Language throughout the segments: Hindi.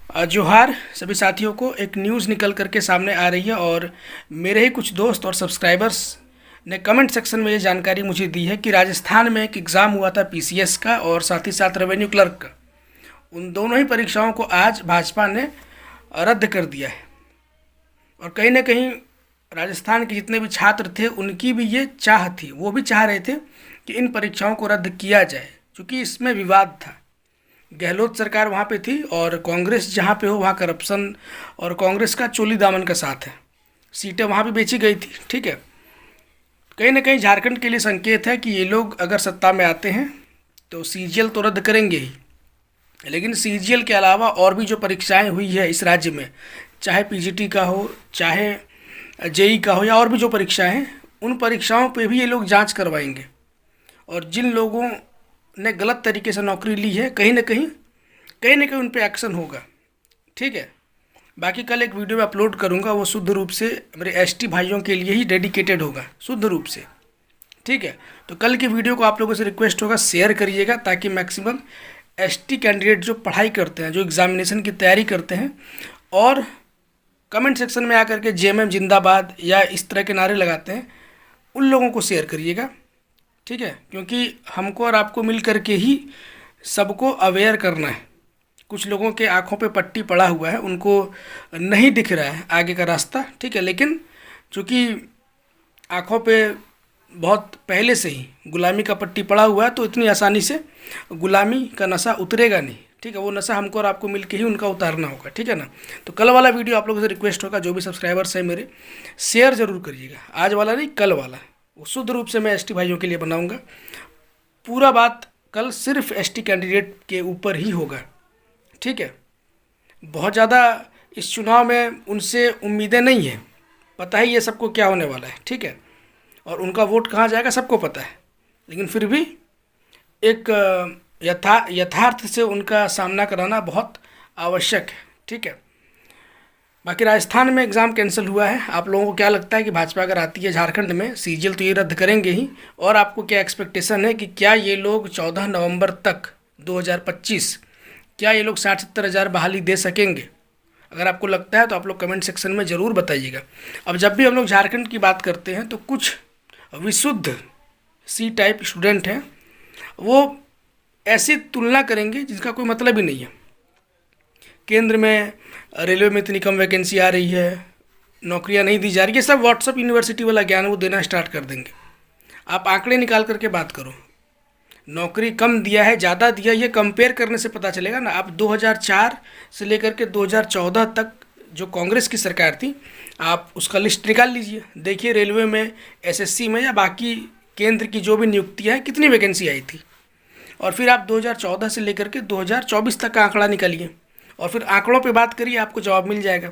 जोहार सभी साथियों को। एक न्यूज़ निकल करके सामने आ रही है और मेरे ही कुछ दोस्त और सब्सक्राइबर्स ने कमेंट सेक्शन में ये जानकारी मुझे दी है कि राजस्थान में एक एग्ज़ाम हुआ था पीसीएस का और साथ ही साथ रेवेन्यू क्लर्क का। उन दोनों ही परीक्षाओं को आज भाजपा ने रद्द कर दिया है और कहीं ना कहीं राजस्थान के जितने भी छात्र थे उनकी भी ये चाह थी, वो भी चाह रहे थे कि इन परीक्षाओं को रद्द किया जाए, क्योंकि इसमें विवाद था। गहलोत सरकार वहाँ पे थी और कांग्रेस जहाँ पे हो वहाँ करप्शन और कांग्रेस का चोली दामन का साथ है। सीटें वहाँ भी बेची गई थी। ठीक है, कहीं ना कहीं झारखंड के लिए संकेत है कि ये लोग अगर सत्ता में आते हैं तो सीजीएल तो रद्द करेंगे ही, लेकिन सीजीएल के अलावा और भी जो परीक्षाएं हुई है इस राज्य में, चाहे पीजीटी का हो, चाहे जेई का हो, या और भी जो परीक्षाएं हैं, उन परीक्षाओं पे भी ये लोग जांच करवाएंगे। और जिन लोगों ने गलत तरीके से नौकरी ली है, कहीं ना कहीं उन पे एक्शन होगा। ठीक है, बाकी कल एक वीडियो में अपलोड करूँगा, वो शुद्ध रूप से मेरे एसटी भाइयों के लिए ही डेडिकेटेड होगा, शुद्ध रूप से। ठीक है, तो कल की वीडियो को आप लोगों से रिक्वेस्ट होगा शेयर करिएगा, ताकि मैक्सिमम एसटी कैंडिडेट जो पढ़ाई करते हैं, जो एग्ज़ामिनेशन की तैयारी करते हैं और कमेंट सेक्शन में आकर के जेएमएम जिंदाबाद या इस तरह के नारे लगाते हैं, उन लोगों को शेयर करिएगा। ठीक है, क्योंकि हमको और आपको मिल करके ही सबको अवेयर करना है। कुछ लोगों के आंखों पे पट्टी पड़ा हुआ है, उनको नहीं दिख रहा है आगे का रास्ता। ठीक है, लेकिन चूँकि आंखों पे बहुत पहले से ही गुलामी का पट्टी पड़ा हुआ है, तो इतनी आसानी से गुलामी का नशा उतरेगा नहीं। ठीक है, वो नशा हमको और आपको मिल के ही उनका उतारना होगा। ठीक है ना, तो कल वाला वीडियो आप लोगों से रिक्वेस्ट होगा, जो भी सब्सक्राइबर्स हैं मेरे, शेयर ज़रूर करिएगा। आज वाला नहीं, कल वाला, वो शुद्ध रूप से मैं एसटी भाइयों के लिए बनाऊंगा। पूरा बात कल सिर्फ एसटी कैंडिडेट के ऊपर ही होगा। ठीक है, बहुत ज़्यादा इस चुनाव में उनसे उम्मीदें नहीं है, पता ही ये सबको क्या होने वाला है। ठीक है, और उनका वोट कहाँ जाएगा सबको पता है, लेकिन फिर भी एक यथार्थ से उनका सामना कराना बहुत आवश्यक है। ठीक है, बाकी राजस्थान में एग्ज़ाम कैंसिल हुआ है। आप लोगों को क्या लगता है कि भाजपा अगर आती है झारखंड में, सीजीएल तो ये रद्द करेंगे ही, और आपको क्या एक्सपेक्टेशन है कि क्या ये लोग 14 नवंबर तक 2025 क्या ये लोग 60-70 हज़ार बहाली दे सकेंगे? अगर आपको लगता है तो आप लोग कमेंट सेक्शन में ज़रूर बताइएगा। अब जब भी हम लोग झारखंड की बात करते हैं तो कुछ विशुद्ध सी टाइप स्टूडेंट हैं, वो ऐसी तुलना करेंगे जिसका कोई मतलब ही नहीं है। केंद्र में रेलवे में इतनी कम वैकेंसी आ रही है, नौकरियां नहीं दी जा रही है, सब व्हाट्सअप यूनिवर्सिटी वाला ज्ञान वो देना स्टार्ट कर देंगे। आप आंकड़े निकाल करके बात करो, नौकरी कम दिया है ज़्यादा दिया, ये कंपेयर करने से पता चलेगा ना। आप 2004 से लेकर के 2014 तक जो कांग्रेस की सरकार थी, आप उसका लिस्ट निकाल लीजिए, देखिए रेलवे में, एसएससी में या बाकी केंद्र की जो भी नियुक्तियाँ हैं, कितनी वैकेंसी आई थी। और फिर आप 2014 से लेकर के 2024 तक का आंकड़ा निकालिए और फिर आंकड़ों पे बात करिए, आपको जवाब मिल जाएगा।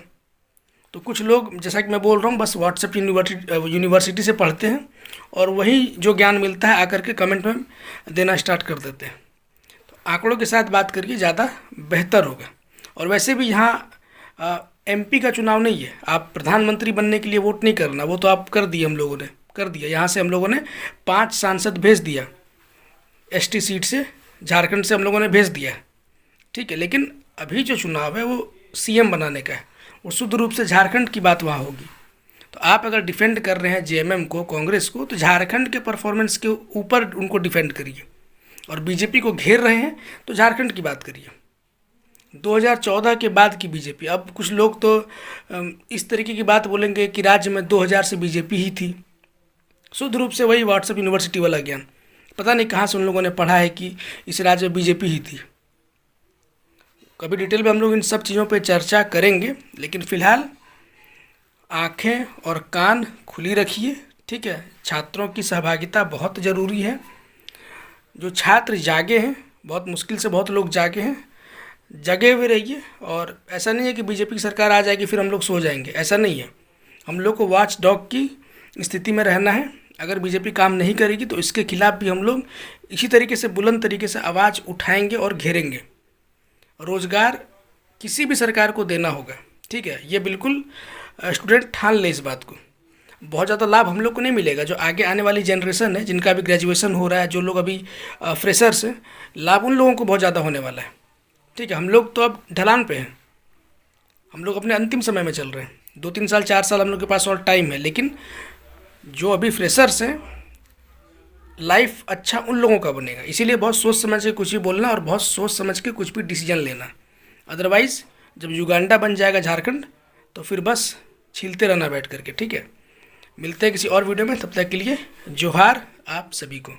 तो कुछ लोग, जैसा कि मैं बोल रहा हूँ, बस व्हाट्सएप यूनिवर्सिटी से पढ़ते हैं और वही जो ज्ञान मिलता है आकर के कमेंट में देना स्टार्ट कर देते हैं। तो आंकड़ों के साथ बात करिए, ज़्यादा बेहतर होगा। और वैसे भी यहाँ एमपी का चुनाव नहीं है, आप प्रधानमंत्री बनने के लिए वोट नहीं करना, वो तो आप कर दिए, हम लोगों ने कर दिया। यहाँ से हम लोगों ने 5 सांसद भेज दिया, एसटी सीट से झारखंड से हम लोगों ने भेज दिया है। ठीक है, लेकिन अभी जो चुनाव है वो सीएम बनाने का है, वो शुद्ध रूप से झारखंड की बात वहाँ होगी। तो आप अगर डिफेंड कर रहे हैं जेएमएम को, कांग्रेस को, तो झारखंड के परफॉर्मेंस के ऊपर उनको डिफेंड करिए। और बीजेपी को घेर रहे हैं तो झारखंड की बात करिए, 2014 के बाद की बीजेपी। अब कुछ लोग तो इस तरीके की बात बोलेंगे कि राज्य में 2000 से बीजेपी ही थी। शुद्ध रूप से वही व्हाट्सएप यूनिवर्सिटी वाला ज्ञान, पता नहीं कहाँ से उन लोगों ने पढ़ा है कि इस राज्य में बीजेपी ही थी। कभी डिटेल में हम लोग इन सब चीज़ों पे चर्चा करेंगे, लेकिन फ़िलहाल आँखें और कान खुली रखिए। ठीक है, छात्रों की सहभागिता बहुत ज़रूरी है। जो छात्र जागे हैं, बहुत मुश्किल से बहुत लोग जागे हैं, जगे हुए रहिए। और ऐसा नहीं है कि बीजेपी की सरकार आ जाएगी फिर हम लोग सो जाएंगे, ऐसा नहीं है। हम लोग को वॉच डॉग की स्थिति में रहना है। अगर बीजेपी काम नहीं करेगी तो इसके खिलाफ भी हम लोग इसी तरीके से बुलंद तरीके से आवाज़ उठाएंगे और घेरेंगे। रोज़गार किसी भी सरकार को देना होगा। ठीक है, ये बिल्कुल स्टूडेंट ठान ले इस बात को। बहुत ज़्यादा लाभ हम लोग को नहीं मिलेगा, जो आगे आने वाली जनरेशन है, जिनका अभी ग्रेजुएशन हो रहा है, जो लोग अभी फ्रेशर्स हैं, लाभ उन लोगों को बहुत ज़्यादा होने वाला है। ठीक है, हम लोग तो अब ढलान पे हैं, हम लोग अपने अंतिम समय में चल रहे हैं, 2-3 साल 4 साल हम लोग के पास और टाइम है, लेकिन जो अभी फ्रेशर्स हैं, लाइफ अच्छा उन लोगों का बनेगा। इसीलिए बहुत सोच समझ के कुछ भी बोलना और बहुत सोच समझ के कुछ भी डिसीजन लेना। अदरवाइज़ जब युगांडा बन जाएगा झारखंड, तो फिर बस छीलते रहना बैठ करके। ठीक है, मिलते हैं किसी और वीडियो में, तब तक के लिए जोहार आप सभी को।